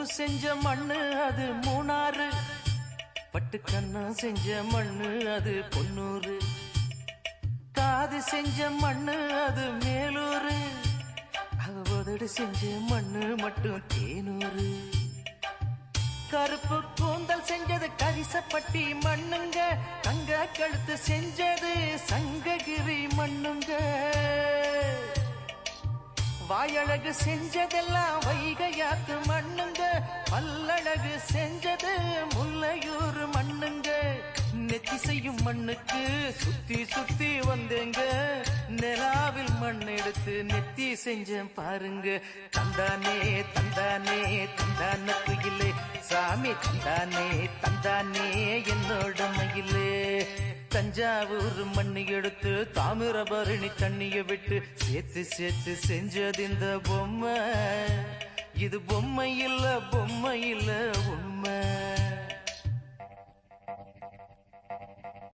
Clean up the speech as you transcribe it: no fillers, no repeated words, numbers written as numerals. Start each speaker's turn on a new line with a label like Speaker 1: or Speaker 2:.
Speaker 1: மூக்கு செஞ்ச மண்ணு அது மூணாறு, பட்டு கண்ணா செஞ்ச மண்ணு அது பொன்னூறு, காது செஞ்ச மண்ணு அது மேலூரு, அவதடு செஞ்ச மண்ணு மட்டும் தேனூரு. கருப்பு கூந்தல் செஞ்சது கரிசப்பட்டி மண்ணுங்க, தங்க கழுத்து செஞ்சது சங்ககிரி மண்ணுங்க, வாயழகு செஞ்சதெல்லாம் வைகையாத்து மண்ணுங்க, பல்லழகு செஞ்சது முல்லையூர் மண்ணுங்க. நெத்தி செய்யும் மண்ணுக்கு சுத்தி சுத்தி வந்தேங்க, நிலாவில் மண் எடுத்து நெத்தி செஞ்சேன் பாருங்க. தந்தானே தந்தானே தந்தான குயிலே, சாமி தந்தானே தந்தானே என்னோட மயிலே. தஞ்சாவூர் மண்ணு எடுத்து தாமிரபரணி தண்ணிய விட்டு சேர்த்து சேர்த்து செஞ்சது இந்த பொம்மை, இது பொம்மை இல்ல பொம்மை இல்ல